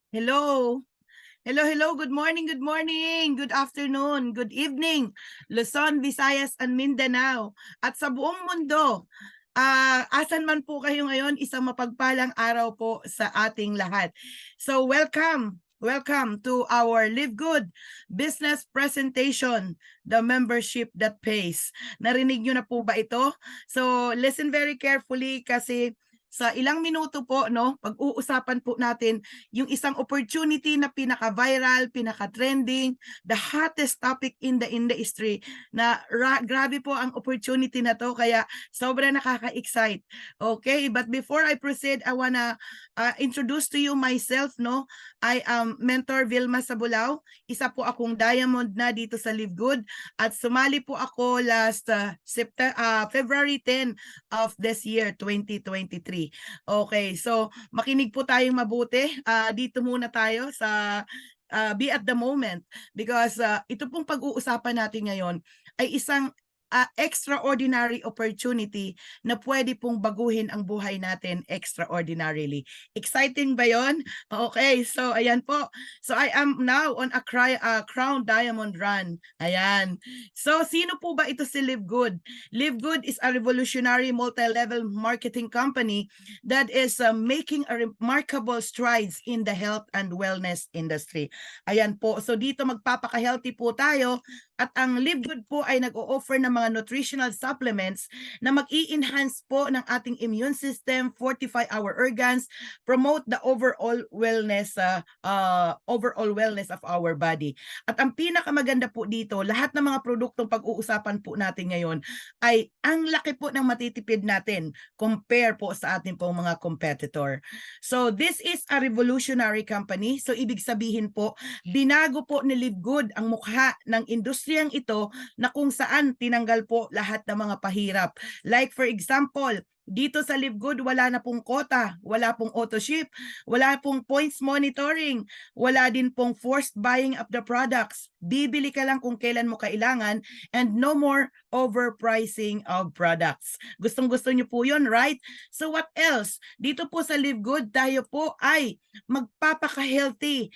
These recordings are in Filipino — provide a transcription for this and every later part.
Hello. Hello. Good morning, good afternoon, good evening, Luzon, Visayas, and Mindanao. At sa buong mundo, asan man po kayo ngayon, isang mapagpalang araw po sa ating lahat. So welcome to our Live Good business presentation, the membership that pays. Narinig nyo na po ba ito? So listen very carefully kasi sa ilang minuto po, no, pag-uusapan po natin yung isang opportunity na pinaka-viral, pinaka-trending, the hottest topic in the industry na grabe po ang opportunity na to kaya sobra nakaka-excite. Okay, but before I proceed, I wanna introduce to you myself, no. I am Mentor Vilma Sabulao. Isa po akong diamond na dito sa Live Good at sumali po ako last February 10 of this year, 2023. Okay, so makinig po tayong mabuti. Dito muna tayo sa be at the moment because ito pong pag-uusapan natin ngayon ay isang extraordinary opportunity na pwede pong baguhin ang buhay natin extraordinarily. Exciting ba yon? Okay, so ayan po. So I am now on a Crown Diamond run. Ayan. So sino po ba ito si Live Good? Live Good is a revolutionary multi-level marketing company that is making a remarkable strides in the health and wellness industry. Ayan po. So dito magpapaka-healthy po tayo at ang Live Good po ay nag-o-offer ng mga nutritional supplements na mag-i-enhance po ng ating immune system, fortify our organs, promote the overall wellness of our body. At ang pinakamaganda po dito, lahat ng mga produktong pag-uusapan po natin ngayon ay ang laki po ng matitipid natin compare po sa ating pong mga competitor. So this is a revolutionary company. So ibig sabihin po, binago po ni Live Good ang mukha ng industriyang ito na kung saan tinanggal po lahat ng mga pahirap. Like for example, dito sa Live Good, wala na pong quota, wala pong auto ship, wala pong points monitoring, wala din pong forced buying of the products. Bibili ka lang kung kailan mo kailangan and no more overpricing of products. Gustong-gusto nyo po yun, right? So what else? Dito po sa Live Good, tayo po ay magpapaka-healthy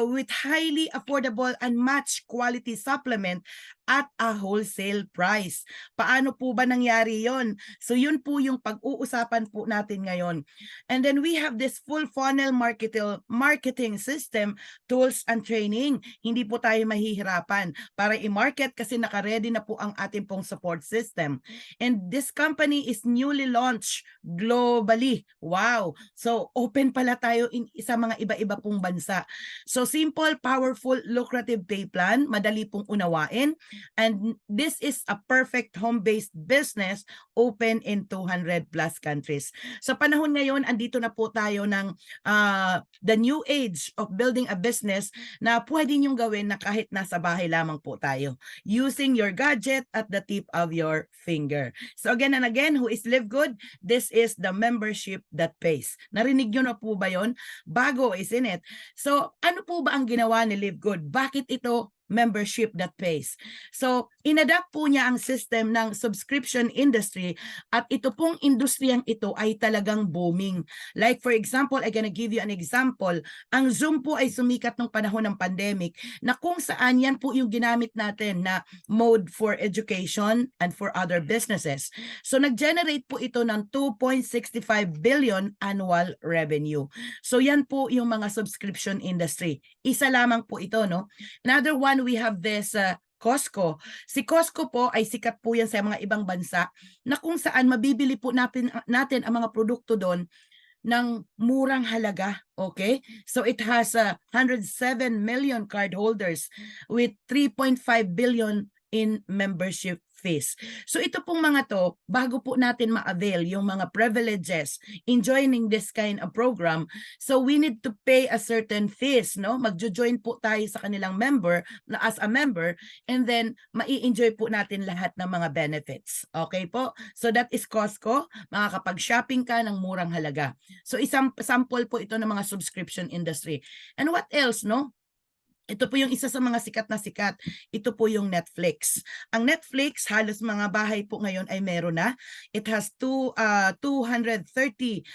with highly affordable and match quality supplement at a wholesale price. Paano po ba nangyari yon? So yun po yung pag-uusapan po natin ngayon. And then we have this full funnel marketing system, tools and training. Hindi po tayo mahihirapan para i-market kasi naka-ready na po ang ating pong support system. And this company is newly launched globally. Wow! So open pala tayo sa mga iba-iba pong bansa. So simple, powerful, lucrative pay plan, madali pong unawain. And this is a perfect home-based business open in 200 plus countries. Sa panahon ngayon, andito na po tayo ng the new age of building a business na pwede niyong gawin na kahit nasa bahay lamang po tayo using your gadget at the tip of your finger. So again and again, who is Live Good? This is the membership that pays. Narinig nyo na po ba yon? Bago, isn't it? So ano po ba ang ginawa ni Live Good? Bakit ito membership that pays? So, inadapt po niya ang system ng subscription industry at ito pong industriyang ito ay talagang booming. Like for example, I'm gonna give you an example. Ang Zoom po ay sumikat nung panahon ng pandemic na kung saan yan po yung ginamit natin na mode for education and for other businesses. So, nag-generate po ito ng 2.65 billion annual revenue. So, yan po yung mga subscription industry. Isa lamang po ito, no? Another one, we have this Costco. Si Costco po ay sikat po yan sa mga ibang bansa na kung saan mabibili po natin ang mga produkto doon ng murang halaga. Okay? So it has 107 million card holders with 3.5 billion in membership fees. So ito pong mga to, bago po natin ma-avail yung mga privileges in joining this kind of program, so we need to pay a certain fees, no? Magjo-join po tayo sa kanilang member, as a member, and then mai-enjoy po natin lahat ng mga benefits. Okay po? So that is Costco, makakapag-shopping ka ng murang halaga. So isang sample po ito ng mga subscription industry. And what else, no? Ito po yung isa sa mga sikat na sikat. Ito po yung Netflix. Ang Netflix, halos mga bahay po ngayon ay meron na. It has 230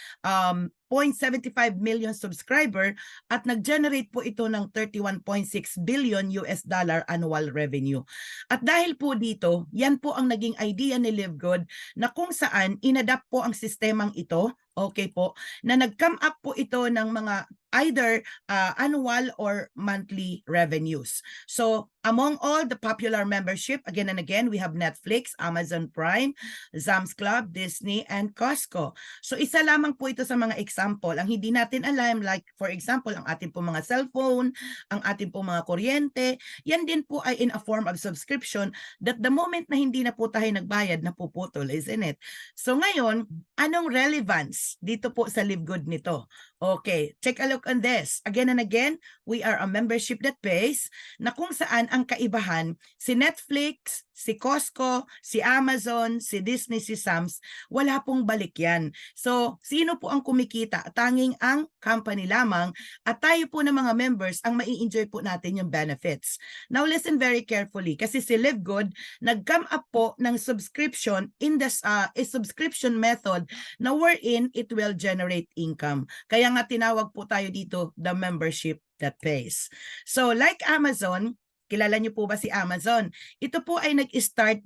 0.75 million subscriber at nag-generate po ito ng 31.6 billion US dollar annual revenue. At dahil po dito, yan po ang naging idea ni LiveGood na kung saan inadapt po ang sistemang ito, okay po, na nag-come up po ito ng mga either annual or monthly revenues. So among all the popular membership, again and again, we have Netflix, Amazon Prime, Sam's Club, Disney, and Costco. So isa lamang po ito sa mga example. Ang hindi natin alam, like for example, ang ating po mga cellphone, ang ating po mga kuryente, yan din po ay in a form of subscription that the moment na hindi na po tayo nagbayad, napuputol, isn't it? So ngayon, anong relevance dito po sa LiveGood nito? Okay, take a look on this. Again and again, we are a membership that pays na kung saan ang kaibahan, si Netflix, si Costco, si Amazon, si Disney, si Sam's, wala pong balik yan. So, sino po ang kumikita? Tanging ang company lamang at tayo po ng mga members ang mai-enjoy po natin yung benefits. Now, listen very carefully kasi si LiveGood nag-come up po ng subscription in this a subscription method na wherein it will generate income. Kaya nga tinawag po tayo dito the membership that pays. So like Amazon, kilala niyo po ba si Amazon? Ito po ay nag-start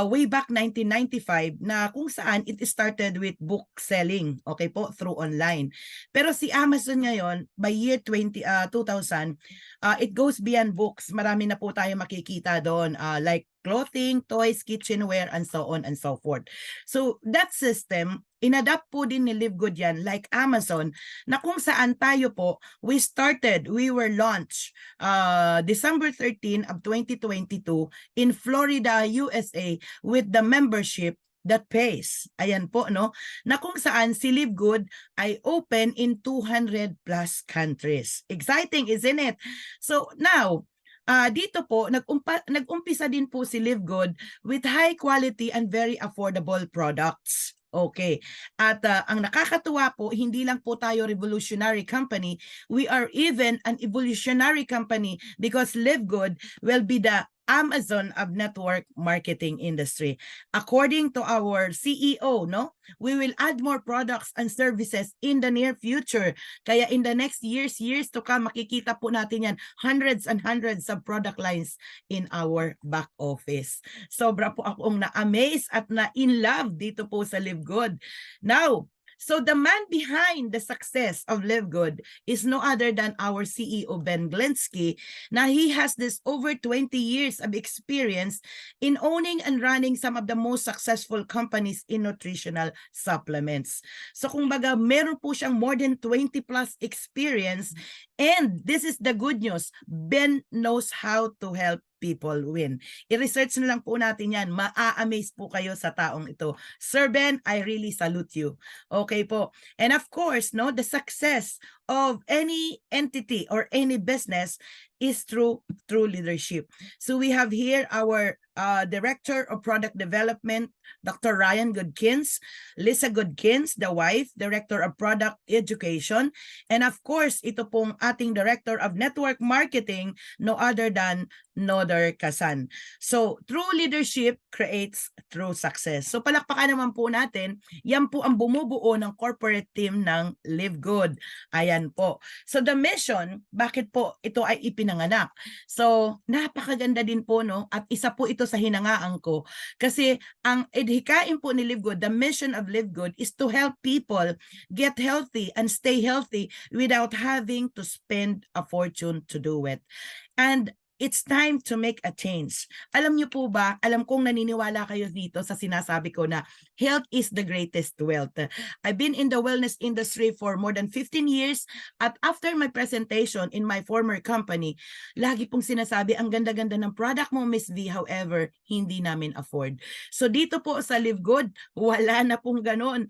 way back 1995 na kung saan it started with book selling, okay po, through online. Pero si Amazon ngayon, by year 2000, it goes beyond books. Marami na po tayo makikita doon like clothing, toys, kitchenware, and so on and so forth. So that system, inadapt po din ni LiveGood yan like Amazon na kung saan tayo po, we were launched December 13 of 2022 in Florida, USA with the membership that pays. Ayan po, no? Na kung saan si LiveGood ay open in 200 plus countries. Exciting, isn't it? So now, dito po, nag-umpisa din po si LiveGood with high quality and very affordable products. Okay. At ang nakakatuwa po, hindi lang po tayo revolutionary company, we are even an evolutionary company because LiveGood will be the Amazon of network marketing industry. According to our CEO, we will add more products and services in the near future. Kaya in the next years to come, makikita po natin yan, hundreds and hundreds of product lines in our back office. Sobra po akong na-amaze at na-in love dito po sa LiveGood. Now, so the man behind the success of LiveGood is no other than our CEO, Ben Glinsky. Now, he has this over 20 years of experience in owning and running some of the most successful companies in nutritional supplements. So, kumbaga, meron po siyang more than 20 plus experience. And this is the good news. Ben knows how to help people win. I-research na lang po natin yan. Ma-amaze po kayo sa taong ito. Sir Ben, I really salute you. Okay po. And of course, the success of any entity or any business is through leadership. So we have here our Director of Product Development, Dr. Ryan Goodkins, Lisa Goodkins, the wife, Director of Product Education, and of course, ito pong ating Director of Network Marketing, no other than Noder Kasan. So, true leadership creates true success. So, palakpakan naman po natin, yan po ang bumubuo ng corporate team ng LiveGood. Ayan po. So, the mission, bakit po ito ay ipinanganak? So, napakaganda din po, at isa po ito sa hinangaan ko. Kasi ang hikain po ni LiveGood, the mission of LiveGood is to help people get healthy and stay healthy without having to spend a fortune to do it. And it's time to make a change. Alam niyo po ba, alam kong naniniwala kayo dito sa sinasabi ko na health is the greatest wealth. I've been in the wellness industry for more than 15 years at after my presentation in my former company, lagi pong sinasabi, ang ganda-ganda ng product mo, Miss V, however, hindi namin afford. So dito po sa LiveGood, wala na pong ganon.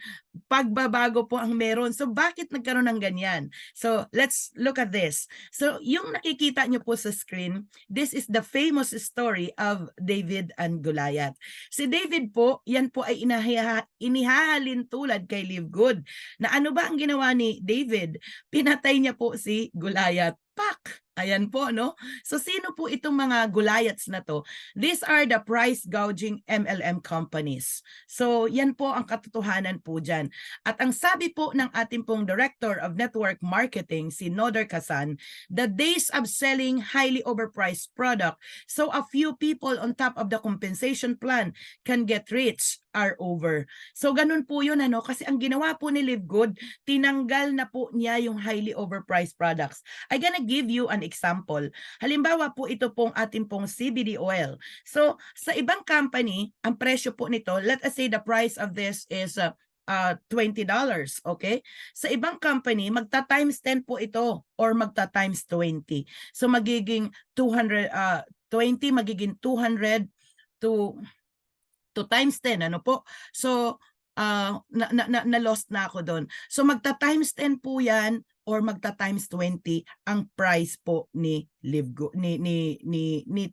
Pagbabago po ang meron. So bakit nagkaroon ng ganyan? So let's look at this. So yung nakikita niyo po sa screen, this is the famous story of David and Goliath. Si David po, yan po ay inihahalin tulad kay LiveGood. Na ano ba ang ginawa ni David? Pinatay niya po si Goliath. Pak! Ayan po, no? So sino po itong mga Goliaths na to? These are the price gouging MLM companies. So yan po ang katotohanan po dyan. At ang sabi po ng ating pong Director of Network Marketing, si Noder Kasan, the days of selling highly overpriced product so a few people on top of the compensation plan can get rich are over. So ganun po yun, ano? Kasi ang ginawa po ni Live Good, tinanggal na po niya yung highly overpriced products. I'm gonna give you an example. Halimbawa po ito pong ating pong CBD oil. So sa ibang company, ang presyo po nito, let us say the price of this is $20, okay? Sa ibang company, magta-times 10 po ito or magta-times 20. So magiging 20 magiging 200 to times 10, ano po? So na-lost na ako doon. So magta-times 10 po 'yan or magta-times 20 ang price po ni Live Good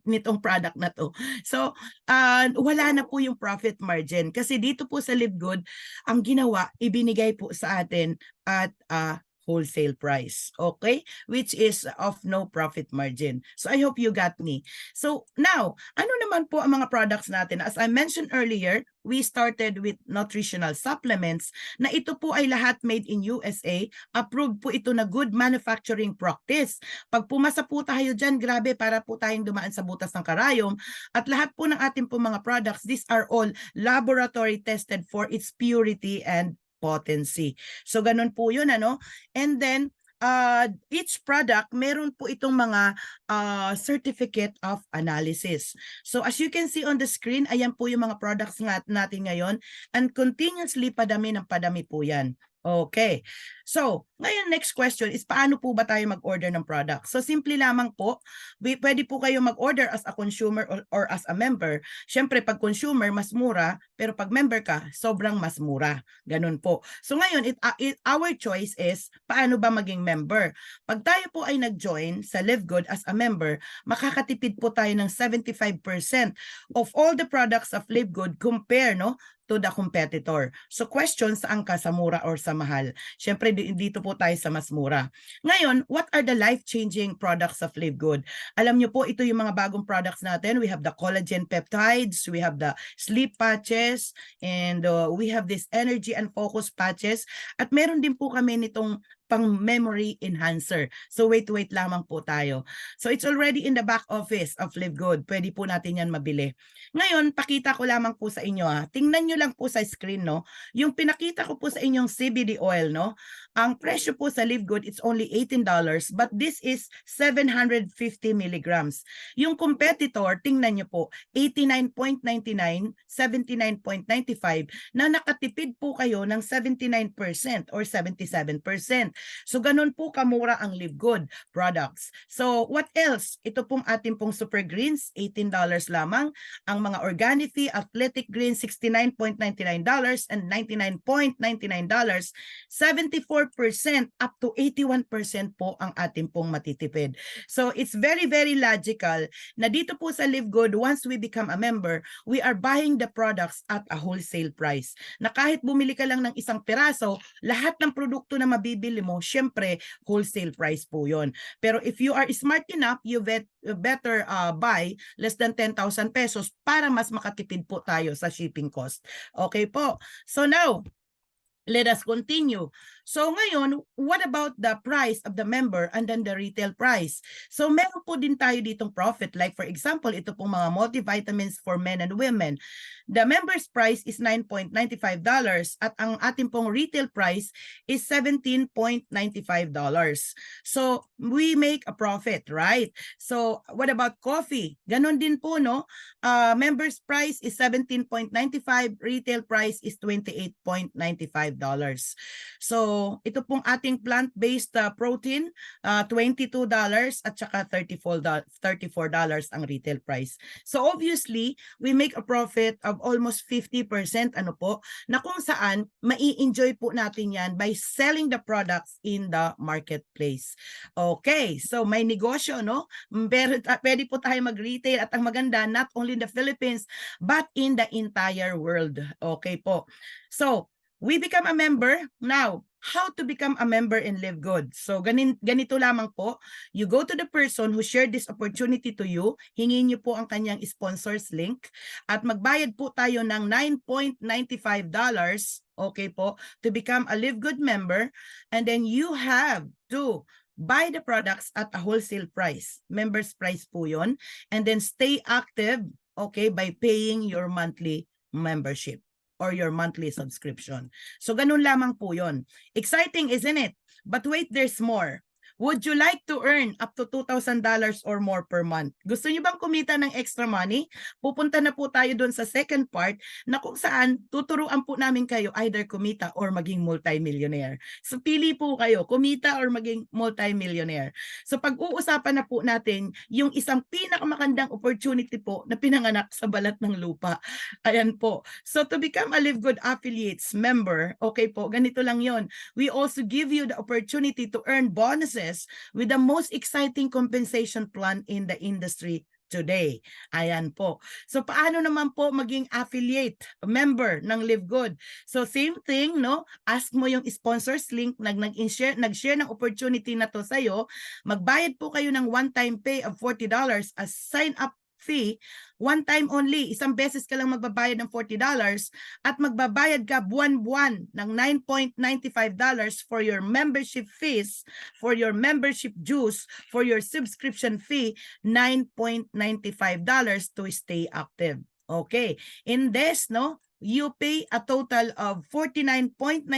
nitong product na to. So wala na po yung profit margin kasi dito po sa Live Good ang ginawa ibinigay po sa atin at wholesale price, okay? Which is of no profit margin. So I hope you got me. So now, ano naman po ang mga products natin? As I mentioned earlier, we started with nutritional supplements na ito po ay lahat made in USA. Approved po ito na good manufacturing practice. Pag pumasa po tayo dyan, grabe, para po tayong dumaan sa butas ng karayom. At lahat po ng ating po mga products, these are all laboratory tested for its purity and potency. So ganun po yun, ano? And then each product meron po itong mga certificate of analysis. So as you can see on the screen, ayan po yung mga products natin ngayon and continuously padami ng padami po yan. Okay. So, ngayon next question is paano po ba tayo mag-order ng product? So, simple lamang po, pwede po kayo mag-order as a consumer or as a member. Siyempre, pag consumer, mas mura, pero pag member ka, sobrang mas mura. Ganun po. So, ngayon, our choice is paano ba maging member? Pag tayo po ay nag-join sa Live Good as a member, makakatipid po tayo ng 75% of all the products of Live Good compare, no, to the competitor. So question, saan ka, sa mura or sa mahal? Siyempre dito po tayo sa mas mura. Ngayon, what are the life-changing products of Live Good? Alam nyo po, ito yung mga bagong products natin. We have the collagen peptides, we have the sleep patches, and we have this energy and focus patches. At meron din po kami nitong pang memory enhancer. So wait lamang po tayo. So it's already in the back office of Live Good. Pwede po natin yan mabili. Ngayon, pakita ko lamang po sa inyo. Tingnan nyo lang po sa screen, no? Yung pinakita ko po sa inyong CBD oil, no? Ang presyo po sa Live Good, it's only $18, but this is 750 milligrams. Yung competitor, tingnan nyo po, 89.99, 79.95, na nakatipid po kayo ng 79% or 77%. So ganun po kamura ang Live Good products. So what else? Ito pong ating pong Super Greens, $18 lamang. Ang mga Organifi, Athletic Greens, $69.99 and $99.99. 74% up to 81% po ang ating pong matitipid. So it's very, very logical na dito po sa Live Good, once we become a member, we are buying the products at a wholesale price. Na kahit bumili ka lang ng isang piraso, lahat ng produkto na mabibili mo, syempre, wholesale price po yon. Pero if you are smart enough, you better buy less than 10,000 pesos para mas makatipid po tayo sa shipping cost. Okay po. So now, let us continue. So ngayon, what about the price of the member and then the retail price? So meron po din tayo ditong profit. Like for example, ito pong mga multivitamins for men and women. The member's price is $9.95 at ang ating pong retail price is $17.95. So we make a profit, right? So what about coffee? Ganon din po, no? Member's price is $17.95, retail price is $28.95. So, ito pong ating plant-based protein, $22 at saka $34 ang retail price. So, obviously, we make a profit of almost 50%, ano po, na kung saan mai-enjoy po natin yan by selling the products in the marketplace. Okay, so may negosyo, no? Pwede po tayo mag-retail at ang maganda, not only in the Philippines, but in the entire world. Okay po. So, we become a member. Now, how to become a member in Live Good. So ganito lamang po, you go to the person who shared this opportunity to you, hingin niyo po ang kanyang sponsors link at magbayad po tayo ng $9.95, okay po, to become a Live Good member, and then you have to buy the products at a wholesale price. Members price po yun. And then stay active, okay, by paying your monthly membership or your monthly subscription. So ganun lamang po yun. Exciting, isn't it? But wait, there's more. Would you like to earn up to $2,000 or more per month? Gusto niyo bang kumita ng extra money? Pupunta na po tayo doon sa second part na kung saan tuturuan po namin kayo either kumita or maging multi-millionaire. So pili po kayo, kumita or maging multi-millionaire. So pag-uusapan na po natin yung isang pinakamakandang opportunity po na pinanganak sa balat ng lupa. Ayan po. So to become a Live Good Affiliates member, okay po, ganito lang yon. We also give you the opportunity to earn bonuses with the most exciting compensation plan in the industry today. Ayan po. So paano naman po maging affiliate member ng Live Good? So same thing, no? Ask mo yung sponsors link, nag-share ng opportunity na to sa'yo. Magbayad po kayo ng one-time pay of $40 as sign-up fee, one time only, isang beses ka lang magbabayad ng $40 at magbabayad ka buwan-buwan ng $9.95 for your membership fees, for your membership dues, for your subscription fee, $9.95 to stay active. Okay, in this, no, you pay a total of $49.95,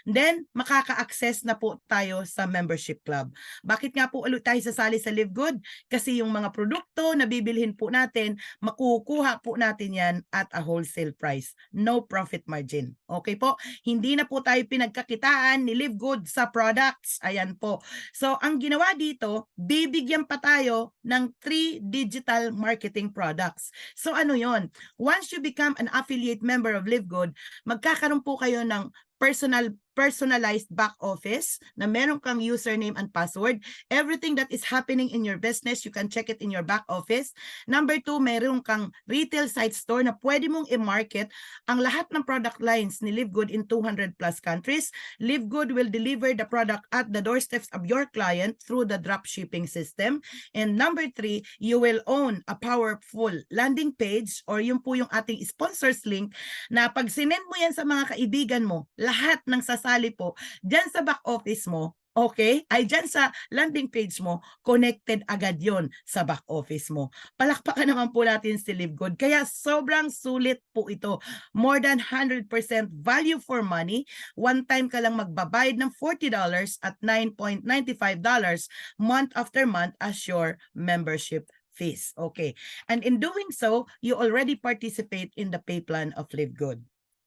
then makaka-access na po tayo sa membership club. Bakit nga po ulit tayo sasali sa Live Good? Kasi yung mga produkto na bibilhin po natin, makukuha po natin yan at a wholesale price. No profit margin. Okay po? Hindi na po tayo pinagkakitaan ni Live Good sa products. Ayan po. So, ang ginawa dito, bibigyan pa tayo ng 3 digital marketing products. So, ano yon? Once you become an affiliate member of Live Good, magkakaroon po kayo ng personalized back office na meron kang username and password. Everything that is happening in your business, you can check it in your back office. Number 2, meron kang retail site store na pwede mong i-market ang lahat ng product lines ni Live Good in 200 plus countries. Live Good will deliver the product at the doorsteps of your client through the drop shipping system. And number 3, you will own a powerful landing page or yung po yung ating sponsors link na pag sinend mo yan sa mga kaibigan mo, lahat ng sasali po dyan sa back office mo, okay, ay dyan sa landing page mo, connected agad yon sa back office mo. Palakpakan naman po natin si Live Good. Kaya sobrang sulit po ito. More than 100% value for money. One time ka lang magbabayad ng $40 at $9.95 month after month as your membership fees. Okay. And in doing so, you already participate in the pay plan of Live Good.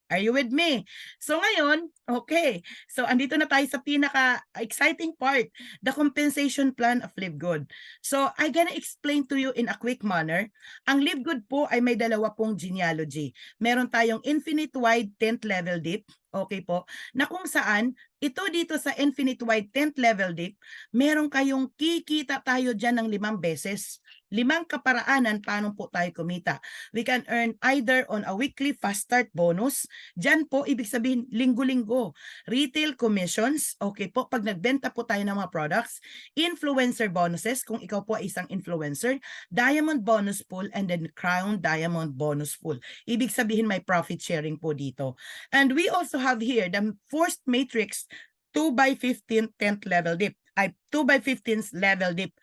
Are you with me? So ngayon, okay. So andito na tayo sa pinaka-exciting part, the compensation plan of Live Good. So I'm gonna explain to you in a quick manner. Ang Live Good po ay may dalawa pong genealogy. Meron tayong Infinite Wide 10th level dip, okay po, na kung saan ito dito sa Infinite Wide 10th level dip, meron kayong kikita tayo dyan ng 5 beses. 5 kaparaanan paano po tayo kumita. We can earn either on a weekly fast start bonus. Diyan po, ibig sabihin, linggo-linggo. Retail commissions, okay po, pag nagbenta po tayo ng mga products. Influencer bonuses, kung ikaw po ay isang influencer. Diamond bonus pool, and then Crown Diamond bonus pool. Ibig sabihin, may profit sharing po dito. And we also have here the forced matrix 2x15 10th level dip. Ay, 2x15 level dip.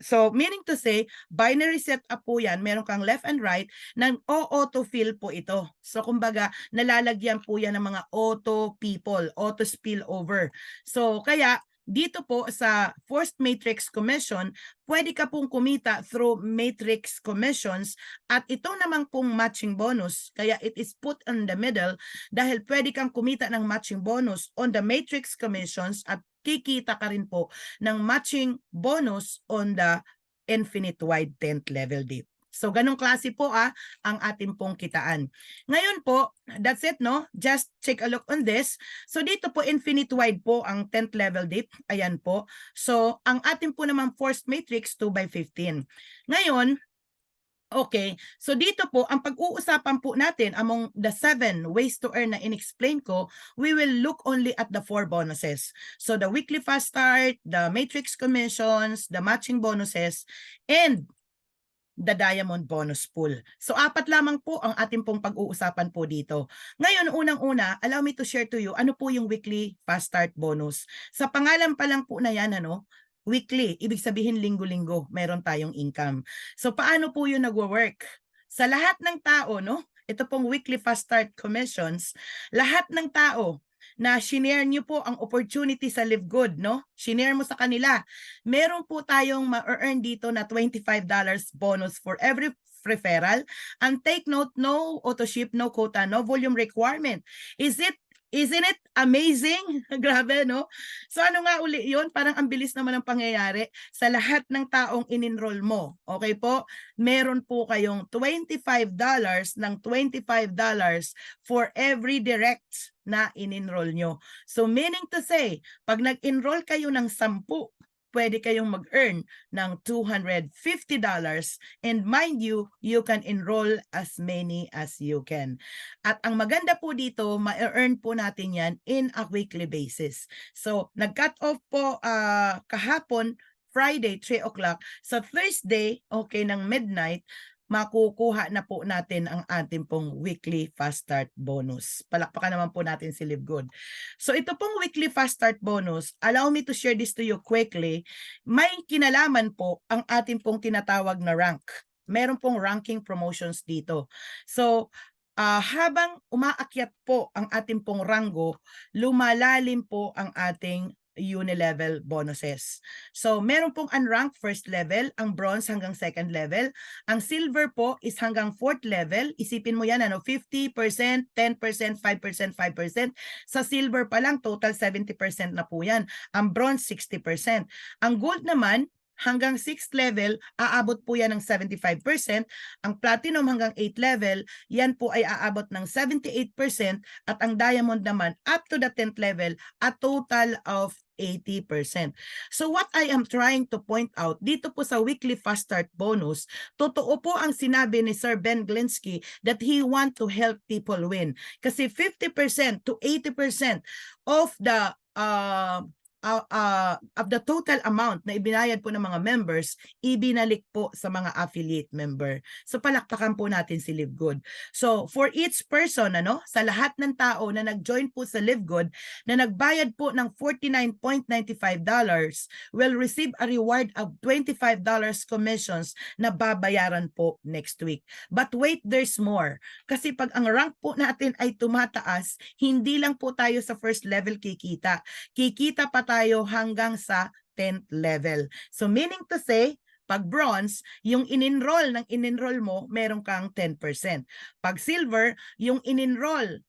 So, meaning to say, binary setup po yan, meron kang left and right, ng auto-fill po ito. So, kumbaga, nalalagyan po yan ng mga auto people, auto spillover. So, kaya, dito po sa forced matrix commission, pwede ka pong kumita through matrix commissions at ito naman pong matching bonus. Kaya it is put in the middle dahil pwede kang kumita ng matching bonus on the matrix commissions at kikita ka rin po ng matching bonus on the Infinite Wide 10th level dip. So, ganong klase po ang ating pong kitaan. Ngayon po, that's it, no? Just take a look on this. So, dito po, Infinite Wide po ang 10th level dip. Ayan po. So, ang ating po namang forced matrix, 2x15. Ngayon, Okay, so dito po, ang pag-uusapan po natin among the 7 ways to earn na in-explain ko, we will look only at the 4 bonuses. So the weekly fast start, the matrix commissions, the matching bonuses, and the diamond bonus pool. So 4 lamang po ang ating pong pag-uusapan po dito. Ngayon, unang-una, allow me to share to you ano po yung weekly fast start bonus. Sa pangalan pa lang po na yan, weekly, ibig sabihin linggo-linggo, meron tayong income. So paano po yun nagwo-work? Sa lahat ng tao, ito pong weekly fast start commissions, lahat ng tao na shinare nyo po ang opportunity sa Live Good, shinare mo sa kanila, meron po tayong ma-earn dito na $25 bonus for every referral. And take note, no auto ship, no quota, no volume requirement. Isn't it amazing? Grabe, no? So ano nga uli yun? Parang ang bilis naman ng pangyayari sa lahat ng taong in-enroll mo. Okay po? Meron po kayong $25 ng $25 for every direct na in-enroll nyo. So meaning to say, pag nag-enroll kayo ng 10, pwede kayong mag-earn ng $250. And mind you, you can enroll as many as you can. At ang maganda po dito, ma-earn po natin yan in a weekly basis. So, nag-cut off po kahapon, Friday, 3 o'clock. Sa Thursday, ng midnight, makukuha na po natin ang ating pong weekly fast start bonus. Palakpakan naman po natin si Live Good. So ito pong weekly fast start bonus, allow me to share this to you quickly. May kinalaman po ang ating pong tinatawag na rank. Meron pong ranking promotions dito. So habang umaakyat po ang ating pong ranggo, lumalalim po ang ating uni-level bonuses. So, meron pong unranked first level, ang bronze hanggang second level. Ang silver po is hanggang fourth level. Isipin mo yan, 50%, 10%, 5%, 5%. Sa silver pa lang, total 70% na po yan. Ang bronze, 60%. Ang gold naman, hanggang 6th level, aabot po yan ng 75%. Ang platinum hanggang 8th level, yan po ay aabot ng 78%. At ang diamond naman, up to the 10th level, a total of 80%. So what I am trying to point out, dito po sa weekly fast start bonus, totoo po ang sinabi ni Sir Ben Glinsky that he want to help people win. Kasi 50% to 80% of the total amount na ibinayad po ng mga members, ibinalik po sa mga affiliate member. So palakpakan po natin si Live Good. So for each person, sa lahat ng tao na nag-join po sa Live Good, na nagbayad po ng $49.95, will receive a reward of $25 commissions na babayaran po next week. But wait, there's more. Kasi pag ang rank po natin ay tumataas, hindi lang po tayo sa first level kikita. Kikita pa tayo hanggang sa 10th level. So meaning to say, pag bronze, yung in-enroll mo, meron kang 10%. Pag silver, yung in-enroll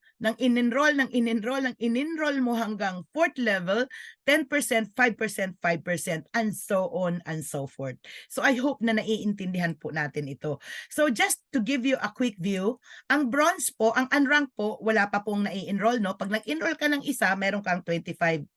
mo hanggang 4th level, 10%, 5%, 5%, and so on and so forth. So I hope na naiintindihan po natin ito. So just to give you a quick view, ang bronze po, ang unranked po, wala pa pong nai-enroll, Pag nag-enroll ka ng isa, meron kang $25.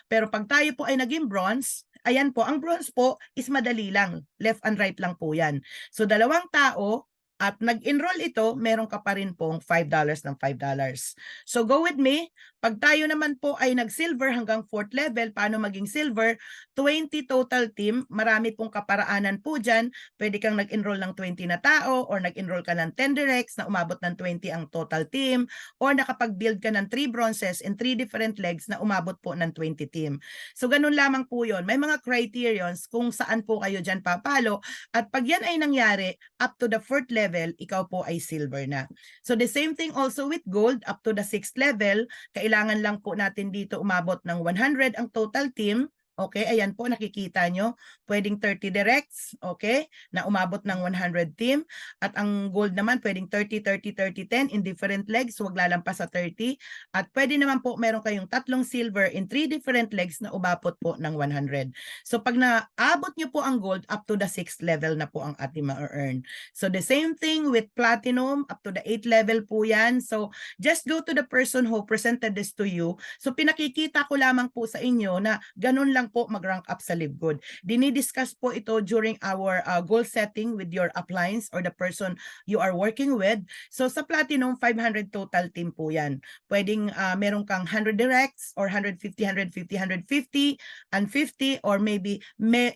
Pero pag tayo po ay naging bronze, ayan po, ang bronze po is madali lang. Left and right lang po yan. So 2 tao, at nag-enroll ito, meron ka pa rin pong $5 ng $5. So go with me. Pag tayo naman po ay nag-silver hanggang 4th level, paano maging silver? 20 total team. Marami pong kaparaanan po dyan. Pwede kang nag-enroll ng 20 na tao or nag-enroll ka ng 10 directs na umabot ng 20 ang total team or nakapag-build ka ng 3 bronzes in 3 different legs na umabot po ng 20 team. So ganun lamang po yun. May mga criterions kung saan po kayo dyan papalo at pag yan ay nangyari, up to the 4th level, ikaw po ay silver na. So the same thing also with gold, up to the 6th level, kailangan lang po natin dito umabot ng 100 ang total team. Okay, ayan po, nakikita nyo. Pwedeng 30 directs, okay, na umabot ng 100 team. At ang gold naman, pwedeng 30, 30, 30, 10 in different legs, huwag lalampas sa 30. At pwede naman po, meron kayong 3 silver in 3 different legs na umabot po ng 100. So pag naabot nyo po ang gold, up to the 6th level na po ang ating ma-earn. So the same thing with platinum, up to the 8th level po yan. So just go to the person who presented this to you. So pinakikita ko lamang po sa inyo na ganun lang lang po mag-rank up sa LiveGood. Dinidiscuss po ito during our goal setting with your uplines or the person you are working with. So sa Platinum, 500 total team po yan. Pwedeng meron kang 100 directs or 150, 150, 150, and 50, or maybe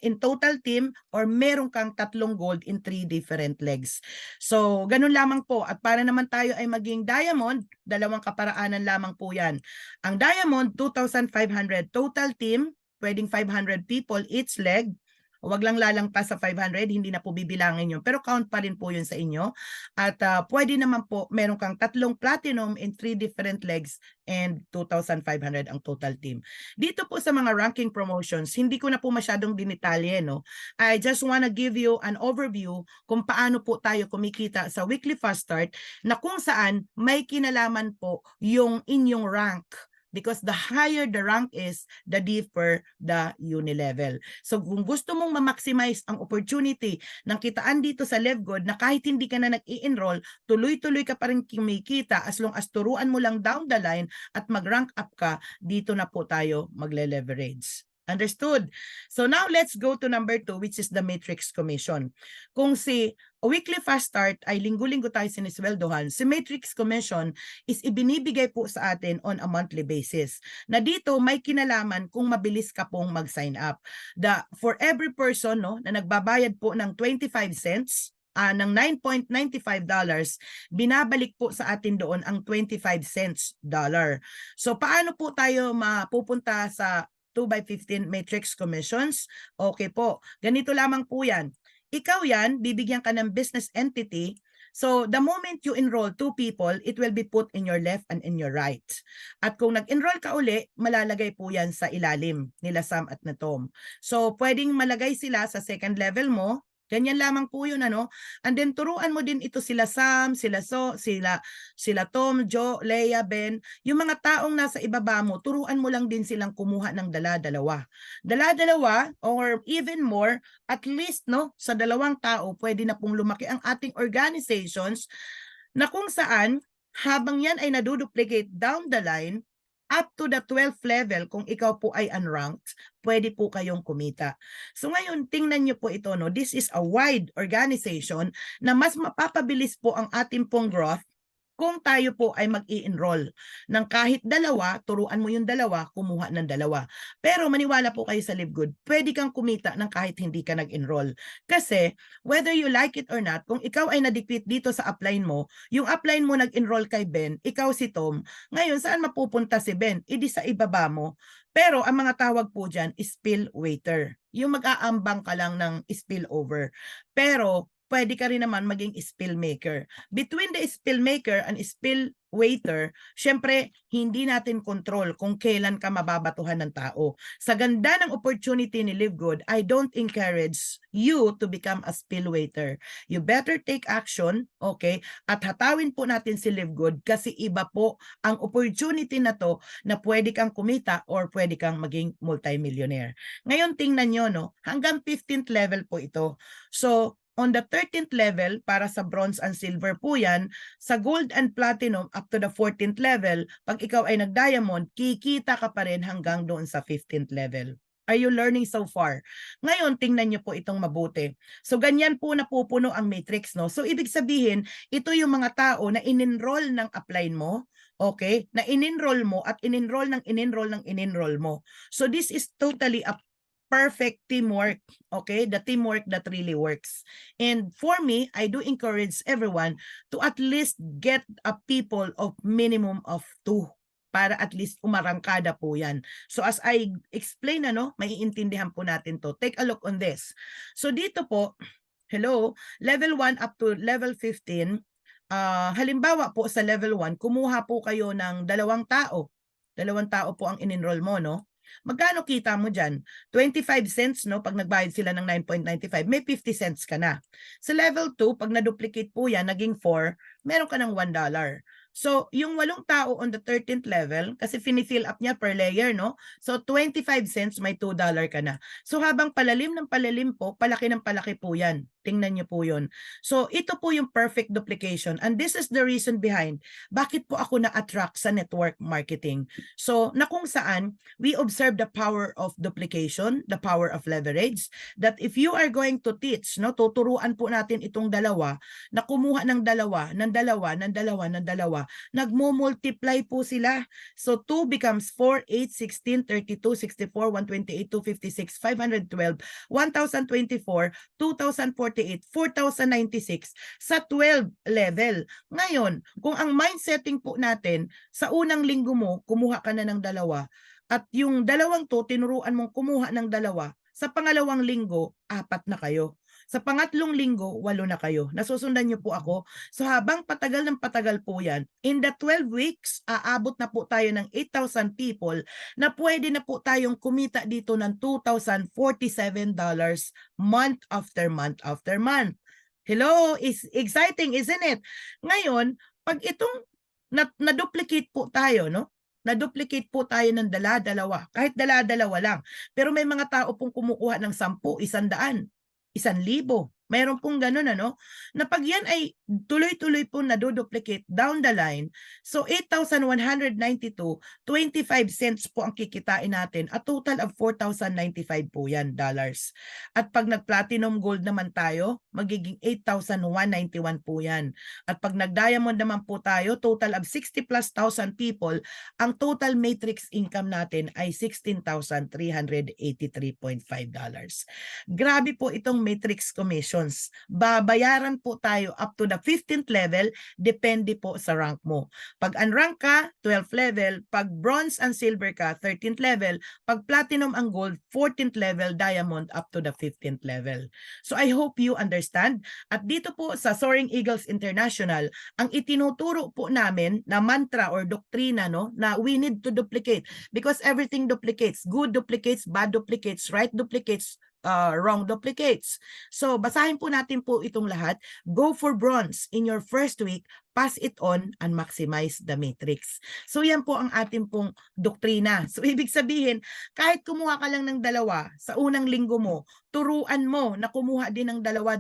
in total team, or meron kang 3 gold in 3 different legs. So ganun lamang po. At para naman tayo ay maging diamond, 2 kaparaanan lamang po yan. Ang diamond, 2,500 total team, pwedeng 500 people each leg. Huwag lang lalampas sa 500, hindi na po bibilangin yun. Pero count pa rin po yun sa inyo. At pwede naman po, meron kang 3 platinum in 3 different legs and 2,500 ang total team. Dito po sa mga ranking promotions, hindi ko na po masyadong dinitalye, no? I just wanna give you an overview kung paano po tayo kumikita sa weekly fast start, na kung saan may kinalaman po yung inyong rank. Because the higher the rank is, the deeper the uni level. So kung gusto mong ma-maximize ang opportunity ng kitaan dito sa LiveGood, na kahit hindi ka na nag-i-enroll, tuloy-tuloy ka pa rin kumikita as long as turuan mo lang down the line at mag-rank up ka, dito na po tayo magle-leverage. Understood? So now let's go to number 2, which is the Matrix Commission. Kung si weekly fast start ay linggo-linggo tayo sinisweldohan, si Matrix Commission is ibinibigay po sa atin on a monthly basis. Na dito may kinalaman kung mabilis ka pong mag-sign up. For every person, no, na nagbabayad po ng 25 cents, ng $9.95, binabalik po sa atin doon ang 25 cents dollar. So paano po tayo mapupunta sa 2x15 Matrix Commissions? Okay po, ganito lamang po yan. Ikaw yan, bibigyan ka ng business entity. So the moment you enroll 2 people, it will be put in your left and in your right. At kung nag-enroll ka uli, malalagay po yan sa ilalim nila Sam at na Tom. So pwedeng malagay sila sa second level mo. Ganyan lamang po yun, ano? And then turuan mo din ito sila Sam, sila Tom, Joe, Leia, Ben. Yung mga taong nasa ibaba mo, turuan mo lang din silang kumuha ng dala-dalawa. Dala-dalawa or even more, at least, no, sa 2 tao, pwede na pong lumaki ang ating organizations, na kung saan, habang yan ay naduduplicate down the line, up to the 12th level, kung ikaw po ay unranked, pwede po kayong kumita. So ngayon, tingnan nyo po ito, no? This is a wide organization na mas mapapabilis po ang ating pong growth kung tayo po ay mag-i-enroll ng kahit 2, turuan mo yung 2, kumuha ng 2. Pero maniwala po kayo sa LiveGood, pwede kang kumita ng kahit hindi ka nag-enroll. Kasi whether you like it or not, kung ikaw ay na-defeat dito sa upline mo, yung upline mo nag-enroll kay Ben, ikaw si Tom, ngayon saan mapupunta si Ben? Idi sa ibaba mo. Pero ang mga tawag po dyan is spill waiter. Yung mag-aambang ka lang ng spillover. Pero pwede ka rin naman maging spill maker. Between the spill maker and spill waiter, syempre, hindi natin control kung kailan ka mababatuhan ng tao. Sa ganda ng opportunity ni LiveGood, I don't encourage you to become a spill waiter. You better take action, okay? At hatawin po natin si LiveGood kasi iba po ang opportunity na to na pwede kang kumita or pwede kang maging multimillionaire. Ngayon, tingnan nyo, no? Hanggang 15th level po ito. So, on the 13th level, para sa bronze and silver po yan, sa gold and platinum up to the 14th level, pag ikaw ay nag-diamond, kikita ka pa rin hanggang doon sa 15th level. Are you learning so far? Ngayon, tingnan nyo po itong mabuti. So, ganyan po napupuno ang matrix, no? So, ibig sabihin, ito yung mga tao na in-enroll ng upline mo, okay? Na in-enroll mo at in-enroll mo. So, this is totally a perfect teamwork, okay? The teamwork that really works. And for me, I do encourage everyone to at least get a people of minimum of 2 para at least umarangkada po yan. So as I explain, ano, maiintindihan po natin to. Take a look on this. So dito po, hello, level 1 up to level 15, halimbawa po sa level 1, kumuha po kayo ng 2 tao. 2 tao po ang in-enroll mo, no? Magkano kita mo dyan? 25 cents, no? Pag nagbayad sila ng 9.95, may 50 cents ka na. Sa level 2, pag na-duplicate po yan, naging 4, meron ka ng $1. So, yung 8 tao on the 13th level, kasi fini-fill up niya per layer, no? So, 25 cents, may $2 ka na. So, habang palalim ng palalim po, palaki ng palaki po yan. Tingnan niyo po yun. So, ito po yung perfect duplication. And this is the reason behind bakit po ako na-attract sa network marketing. So, na kung saan, we observe the power of duplication, the power of leverage, that if you are going to teach, no, tuturuan po natin itong dalawa, na kumuha ng dalawa, ng dalawa, ng dalawa, ng dalawa, nagmo-multiply po sila. So 2 becomes 4, 8, 16, 32, 64, 128, 256, 512, 1024, 2048, 4096 sa 12 level. Ngayon, kung ang mind setting po natin, sa unang linggo mo, kumuha ka na ng dalawa, at yung dalawang to, tinuruan mong kumuha ng dalawa, sa pangalawang linggo, 4 na kayo. Sa pangatlong linggo, 8 na kayo. Nasusundan niyo po ako? So habang patagal ng patagal po yan, in the 12 weeks, aabot na po tayo ng 8,000 people na pwede na po tayong kumita dito ng $2,047 month after month after month. Hello, is exciting, isn't it? Ngayon, pag itong na-duplicate po tayo, no? Na-duplicate po tayo ng dala-dalawa. Kahit dala-dalawa lang. Pero may mga tao pong kumukuha ng 10, 100, 1,000. Mayroon pong ganun, ano? Na pag yan ay tuloy-tuloy po naduduplicate down the line, so 8,192, 25 cents po ang kikitain natin, a total of 4,095 po yan, dollars. At pag nag-platinum gold naman tayo, magiging 8,191 po yan. At pag nag-diamond naman po tayo, total of 60 plus thousand people, ang total matrix income natin ay $16,383.5. Grabe po itong matrix commissions. Babayaran po tayo up to the 15th level, depende po sa rank mo. Pag unrank ka, 12th level. Pag bronze and silver ka, 13th level. Pag platinum and gold, 14th level, diamond up to the 15th level. So I hope you understand. At dito po sa Soaring Eagles International, ang itinuturo po namin na mantra or doktrina, no, na we need to duplicate because everything duplicates. Good duplicates, bad duplicates, right duplicates, wrong duplicates. So, basahin po natin po itong lahat. Go for bronze in your first week, pass it on, and maximize the matrix. So, yan po ang ating pong doktrina. So, ibig sabihin, kahit kumuha ka lang ng dalawa sa unang linggo mo, turuan mo na kumuha din ng dalawa,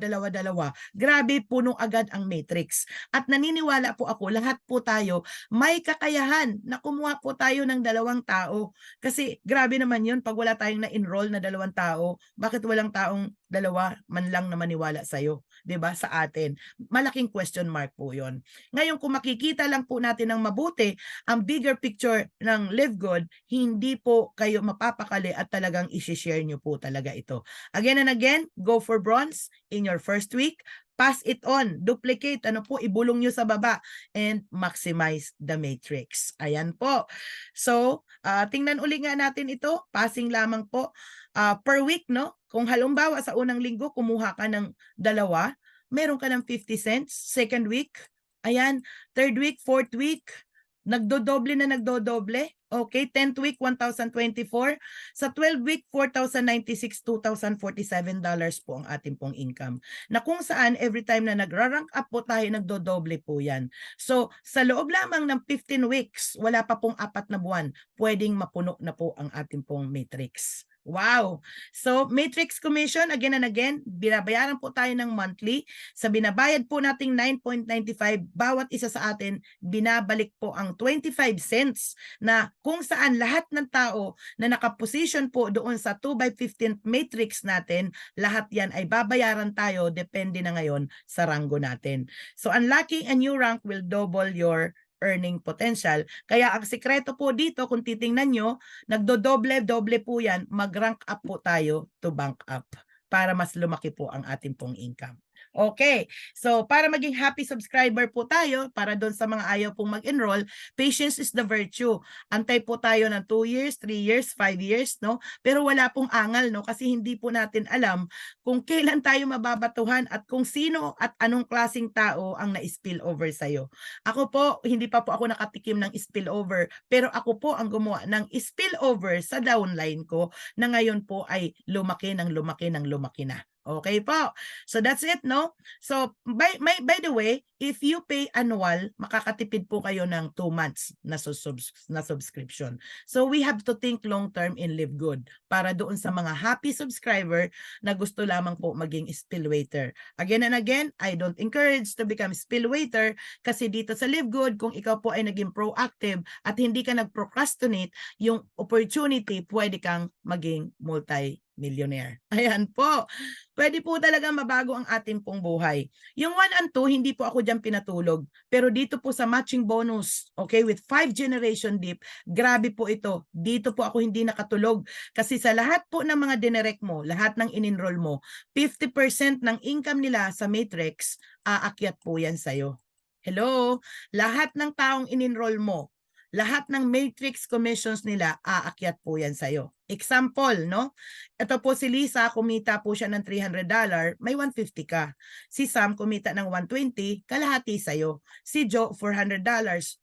grabe, puno agad ang matrix. At naniniwala po ako, lahat po tayo, may kakayahan na kumuha po tayo ng 2 tao. Kasi grabe naman yun, pag wala tayong na-enroll na 2 tao, bakit walang taong 2 man lang na maniwala sa'yo? 'Di ba? Sa atin. Malaking question mark po yon. Ngayon, kung makikita lang po natin ng mabuti, ang bigger picture ng Live Good, hindi po kayo mapapakali at talagang isi-share nyo po talaga ito. Again and again, go for bronze in your first week. Pass it on, duplicate, ibulong nyo sa baba, and maximize the matrix. Ayan po. So, tingnan uli nga natin ito, passing lamang po per week, no? Kung halimbawa sa unang linggo, kumuha ka ng 2, meron ka ng 50 cents, second week, ayan, third week, fourth week, nagdodoble na nagdodoble. Okay, 10th week, 1,024. Sa 12th week, 4,096, $2,047 po ang ating pong income. Na kung saan, every time na nagra-rank up po tayo, nagdodoble po yan. So, sa loob lamang ng 15 weeks, wala pa pong 4 na buwan, pwedeng mapuno na po ang ating pong matrix. Wow! So, matrix commission, again and again, binabayaran po tayo ng monthly. Sa binabayad po nating 9.95, bawat isa sa atin, binabalik po ang 25 cents na kung saan lahat ng tao na nakaposition po doon sa 2x15 matrix natin, lahat yan ay babayaran tayo, depende na ngayon sa ranggo natin. So, unlocking a new rank will double your earning potential. Kaya ang sikreto po dito, kung titingnan nyo, nagdodoble-doble po yan, mag-rank up po tayo to bank up para mas lumaki po ang ating pong income. Okay, so para maging happy subscriber po tayo, para doon sa mga ayaw pong mag-enroll, patience is the virtue. Antay po tayo ng 2 years, 3 years, 5 years, no? Pero wala pong angal, no? Kasi hindi po natin alam kung kailan tayo mababatuhan at kung sino at anong klaseng tao ang na-spill over sa'yo. Ako po, hindi pa po ako nakatikim ng spill over, pero ako po ang gumawa ng spill over sa downline ko na ngayon po ay lumaki ng lumaki ng lumaki na. Okay po. So that's it, no? So by the way, if you pay annual, makakatipid po kayo ng 2 months na subscription. So we have to think long term in Live Good para doon sa mga happy subscriber na gusto lamang po maging spill waiter. Again and again, I don't encourage to become spill waiter kasi dito sa Live Good, kung ikaw po ay naging proactive at hindi ka nag-procrastinate, yung opportunity, pwede kang maging multi-millionaire. Ayan po. Pwede po talaga mabago ang ating pong buhay. Yung 1 and 2, hindi po ako dyan pinatulog. Pero dito po sa matching bonus, okay, with 5 generation deep, grabe po ito. Dito po ako hindi nakatulog. Kasi sa lahat po ng mga dinirect mo, lahat ng in-enroll mo, 50% ng income nila sa Matrix, aakyat po yan sa'yo. Hello? Lahat ng taong in-enroll mo, lahat ng Matrix commissions nila, aakyat po yan sa'yo. Example, no? Ito po si Lisa, kumita po siya ng $300, may 150 ka. Si Sam, kumita ng 120, kalahati sa'yo. Si Joe, $400,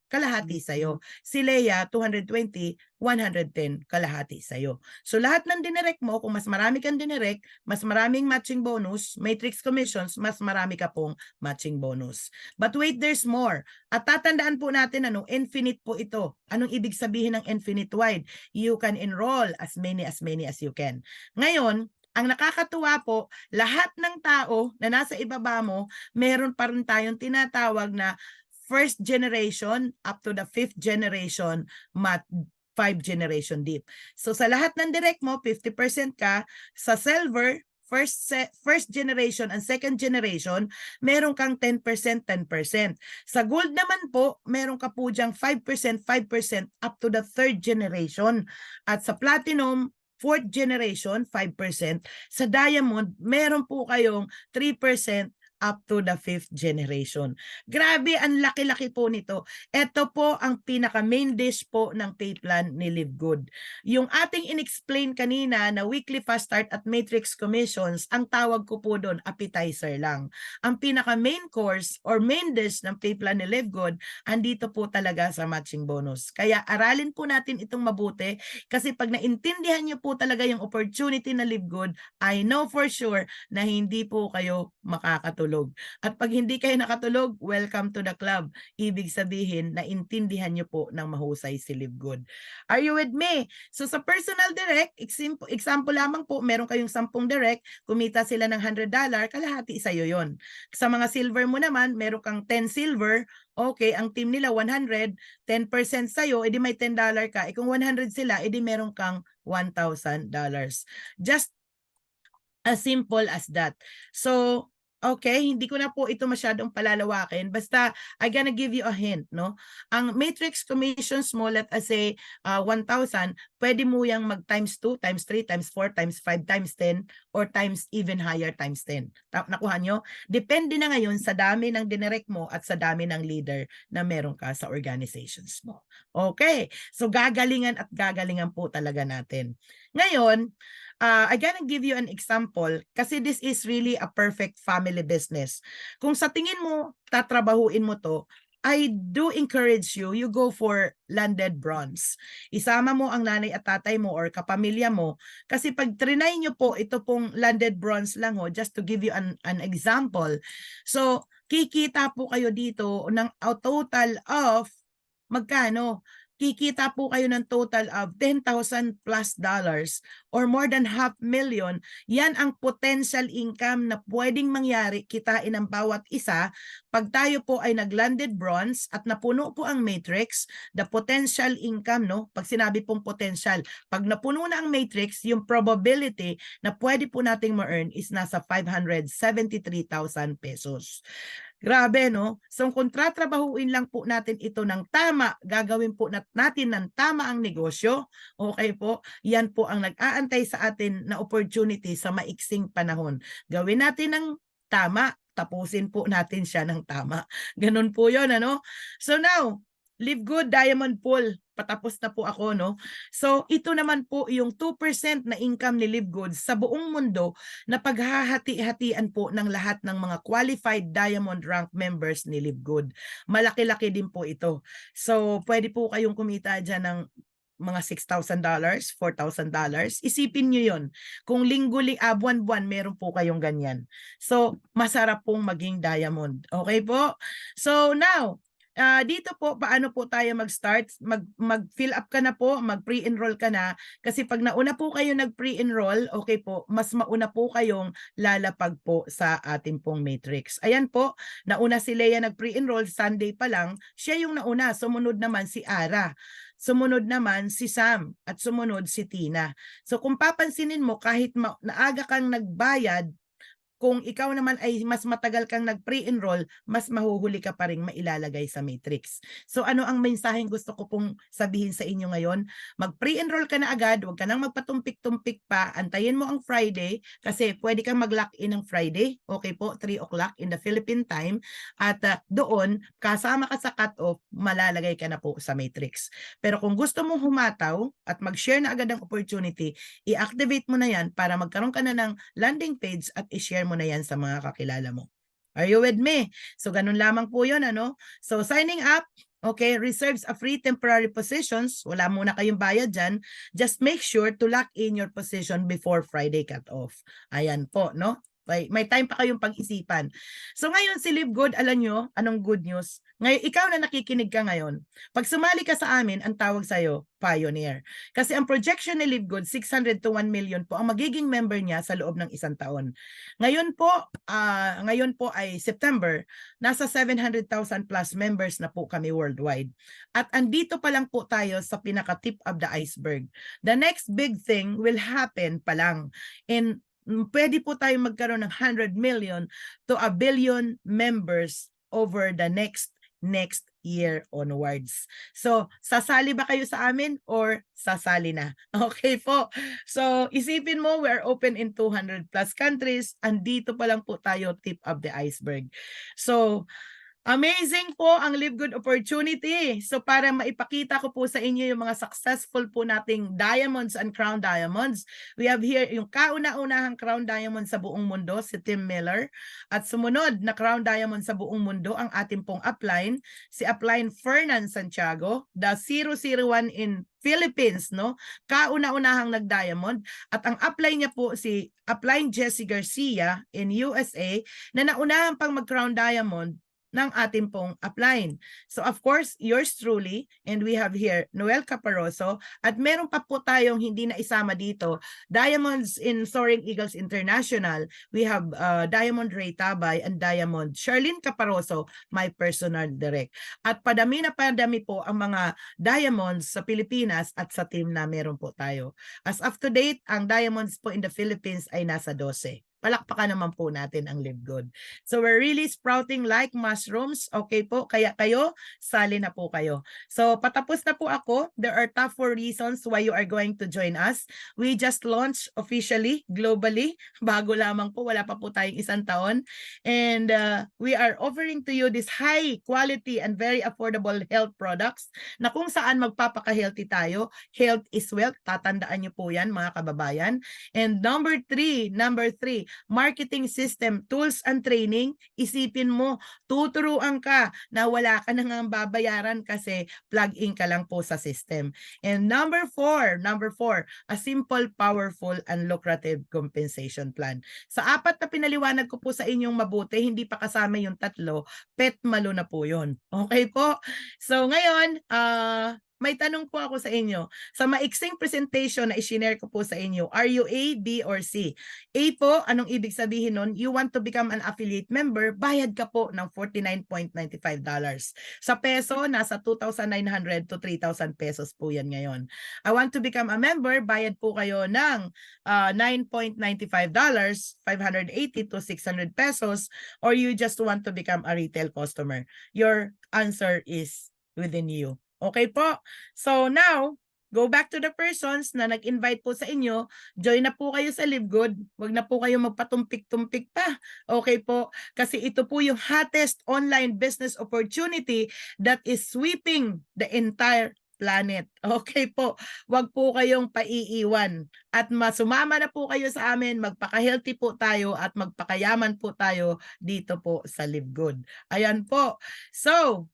kalahati sa'yo. Si Leia, 220, 110, kalahati sa'yo. So lahat ng dinirect mo, kung mas marami kang dinirect, mas maraming matching bonus, Matrix commissions, mas marami ka pong matching bonus. But wait, there's more. At tatandaan po natin, infinite po ito. Anong ibig sabihin ng infinite wide? You can enroll as many as you can. Ngayon, ang nakakatuwa po, lahat ng tao na nasa ibaba mo, meron pa rin tayong tinatawag na first generation up to the 5th generation 5 generation deep. So sa lahat ng direct mo, 50% ka. Sa silver, first generation and second generation, meron kang 10%, 10%. Sa gold naman po, meron ka po diyang 5%, 5% up to the 3rd generation. At sa platinum, 4th generation, 5%. Sa diamond, meron po kayong 3% up to the 5th generation. Grabe, ang laki-laki po nito. Ito po ang pinaka-main dish po ng pay plan ni Live Good. Yung ating in-explain kanina na weekly fast start at matrix commissions, ang tawag ko po doon, appetizer lang. Ang pinaka-main course or main dish ng pay plan ni Live Good, andito po talaga sa matching bonus. Kaya aralin po natin itong mabuti kasi pag naintindihan niyo po talaga yung opportunity na Live Good, I know for sure na hindi po kayo makakatulog. At pag hindi kayo nakatulog, welcome to the club. Ibig sabihin, naintindihan nyo po ng mahusay si Live Good. Are you with me? So sa personal direct, example lamang po, meron kayong 10 direct, kumita sila ng $100, kalahati sa'yo yon. Sa mga silver mo naman, meron kang 10 silver, okay, ang team nila 100, 10% sa'yo, edi may $10 ka. Kung 100 sila, edi meron kang $1,000. Just as simple as that. So, okay, hindi ko na po ito masyadong palalawakin. Basta, I gonna give you a hint, no? Ang matrix commissions mo, let us say, 1,000, pwede mo yang mag times 2, times 3, times 4, times 5, times 10, or times even higher, times 10. Nakuha nyo? Depende na ngayon sa dami ng dinirect mo at sa dami ng leader na meron ka sa organizations mo. Okay, so gagalingan at gagalingan po talaga natin. Ngayon, I gonna give you an example kasi this is really a perfect family business. Kung sa tingin mo, tatrabahuin mo to, I do encourage you, you go for landed bronze. Isama mo ang nanay at tatay mo or kapamilya mo kasi pag trinay nyo po, ito pong landed bronze lang just to give you an example. So, kikita po kayo dito ng a total of magkano? Kikita po kayo ng total of $10,000 plus or more than $500,000. Yan ang potential income na pwedeng mangyari, kitain ng bawat isa. Pag tayo po ay nag-landed bronze at napuno po ang matrix, the potential income, no? Pag sinabi pong potential, pag napuno na ang matrix, yung probability na pwede po nating ma-earn is nasa 573,000 pesos. Grabe, no? So kung tatrabahuin lang po natin ito ng tama, gagawin po natin ng tama ang negosyo, okay po, yan po ang nag-aantay sa atin na opportunity sa maiksing panahon. Gawin natin ng tama, tapusin po natin siya ng tama. Ganun po yun, ano? So now, Live Good Diamond Pool. Patapos na po ako, no? So, ito naman po yung 2% na income ni Live Good sa buong mundo na paghahati-hatian po ng lahat ng mga qualified diamond rank members ni Live Good. Malaki-laki din po ito. So, pwede po kayong kumita dyan ng mga $6,000, $4,000. Isipin nyo yon. Kung buwan-buwan, meron po kayong ganyan. So, masarap pong maging diamond. Okay po? So, now, dito po, paano po tayo mag-start? Mag-fill up ka na po, mag-pre-enroll ka na. Kasi pag nauna po kayo nag-pre-enroll, okay po, mas mauna po kayong lalapag po sa ating pong matrix. Ayan po, nauna si Leia nag-pre-enroll, Sunday pa lang, siya yung nauna. Sumunod naman si Ara. Sumunod naman si Sam at sumunod si Tina. So kung papansinin mo, kahit naaga kang nagbayad, kung ikaw naman ay mas matagal kang nag-pre-enroll, mas mahuhuli ka pa rin mailalagay sa matrix. So ano ang mensaheng gusto ko pong sabihin sa inyo ngayon? Mag-pre-enroll ka na agad, huwag ka nang magpatumpik-tumpik pa, antayin mo ang Friday kasi pwede kang mag-lock in ng Friday, okay po, 3 o'clock in the Philippine time, at doon, kasama ka sa cut-off, malalagay ka na po sa matrix. Pero kung gusto mong humataw at mag-share na agad ng opportunity, i-activate mo na yan para magkaroon ka na ng landing page at i-share mo na yan sa mga kakilala mo. Are you with me? So ganun lamang po yun, ano? So signing up, okay, reserves a free temporary positions. Wala muna kayong bayad dyan. Just make sure to lock in your position before Friday cut-off. Ayan po, no? May time pa kayong pag-isipan. So ngayon si Live Good, alam nyo, anong good news? Ngayon, ikaw na nakikinig ka ngayon, pag sumali ka sa amin, ang tawag sa'yo, Pioneer. Kasi ang projection ni Live Good, 600 to 1 million po ang magiging member niya sa loob ng 1 taon. Ngayon po ay September, nasa 700,000 plus members na po kami worldwide. At andito pa lang po tayo sa pinaka-tip of the iceberg. The next big thing will happen pa lang. And pwede po tayo magkaroon ng 100 million to 1 billion members over the next year onwards. So, sasali ba kayo sa amin or sasali na? Okay po. So, isipin mo, we're open in 200 plus countries. Andito pa lang po tayo, tip of the iceberg. So, amazing po ang Live Good opportunity. So para maipakita ko po sa inyo yung mga successful po nating diamonds and crown diamonds, we have here yung kauna-unahang crown diamond sa buong mundo, si Tim Miller. At sumunod na crown diamond sa buong mundo, ang ating pong upline, si upline Fernan Santiago, the 001 in Philippines, no? Kauna-unahang nag-diamond. At ang upline niya po si upline Jessie Garcia in USA na naunahang pang mag-crown diamond ng ating pong upline. So of course, yours truly, and we have here Noel Caparoso, at meron pa po tayong hindi na isama dito, Diamonds in Soaring Eagles International. We have Diamond Ray Tabay and Diamond Charlene Caparoso, my personal direct. At padami na padami po ang mga diamonds sa Pilipinas at sa team na meron po tayo. As of to date, ang diamonds po in the Philippines ay nasa 12. Palakpakan naman po natin ang Live Good. So we're really sprouting like mushrooms. Okay po, kaya kayo, sali na po kayo. So patapos na po ako. There are top 4 reasons why you are going to join us. We just launched officially, globally. Bago lamang po, wala pa po tayong 1 taon. And we are offering to you this high quality and very affordable health products na kung saan magpapaka-healthy tayo. Health is wealth. Tatandaan niyo po yan, mga kababayan. And number 3, marketing system, tools and training. Isipin mo, tuturuan ka na wala ka nang babayaran kasi plug-in ka lang po sa system. And number 4, a simple, powerful, and lucrative compensation plan. Sa 4 na pinaliwanag ko po sa inyong mabuti, hindi pa kasama yung 3, petmalo na po yun. Okay po? So ngayon, may tanong po ako sa inyo. Sa maiksing presentation na i-share ko po sa inyo, are you A, B, or C? A po, anong ibig sabihin nun? You want to become an affiliate member, bayad ka po ng $49.95. Sa peso, nasa 2,900 to 3,000 pesos po yan ngayon. I want to become a member, bayad po kayo ng $9.95, 580 to 600 pesos, or you just want to become a retail customer. Your answer is within you. Okay po? So now, go back to the persons na nag-invite po sa inyo. Join na po kayo sa Live Good. Huwag na po kayo magpatumpik-tumpik pa. Okay po? Kasi ito po yung hottest online business opportunity that is sweeping the entire planet. Okay po? Huwag po kayong paiiwan. At sumama na po kayo sa amin. Magpaka-healthy po tayo at magpakayaman po tayo dito po sa Live Good. Ayan po. So,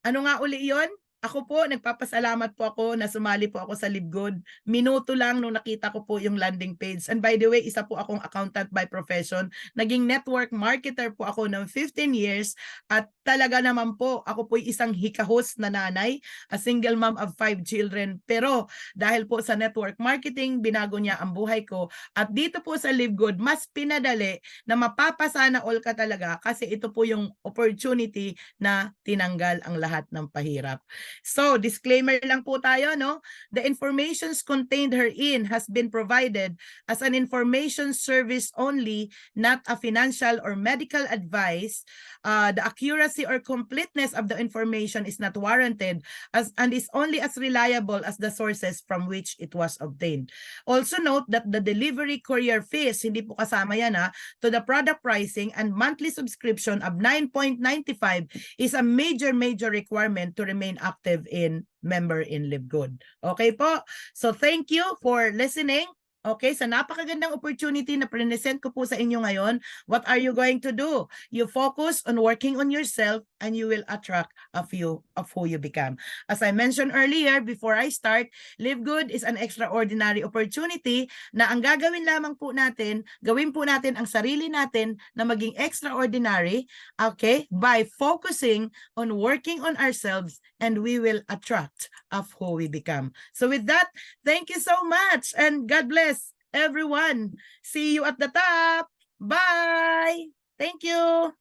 ano nga uli yun? Ako po, nagpapasalamat po ako na sumali po ako sa LiveGood. Minuto lang nung nakita ko po yung landing page. And by the way, isa po akong accountant by profession. Naging network marketer po ako ng 15 years. At talaga naman po, ako po isang hikahos na nanay, a single mom of 5 children. Pero dahil po sa network marketing, binago niya ang buhay ko. At dito po sa LiveGood, mas pinadali na mapapasana all ka talaga kasi ito po yung opportunity na tinanggal ang lahat ng pahirap. So, disclaimer lang po tayo, no? The informations contained herein has been provided as an information service only, not a financial or medical advice. The accuracy or completeness of the information is not warranted and is only as reliable as the sources from which it was obtained. Also note that the delivery courier fees, hindi po kasama yan to the product pricing and monthly subscription of 9.95 is a major requirement to remain active in member in LiveGood. Okay po? So thank you for listening. Okay, sa napakagandang opportunity na present ko po sa inyo ngayon, what are you going to do? You focus on working on yourself and you will attract a few of who you become. As I mentioned earlier, before I start, LiveGood is an extraordinary opportunity na ang gagawin lamang po natin, gawin po natin ang sarili natin na maging extraordinary, okay, by focusing on working on ourselves and we will attract of who we become. So with that, thank you so much and God bless everyone. See you at the top. Bye. Thank you.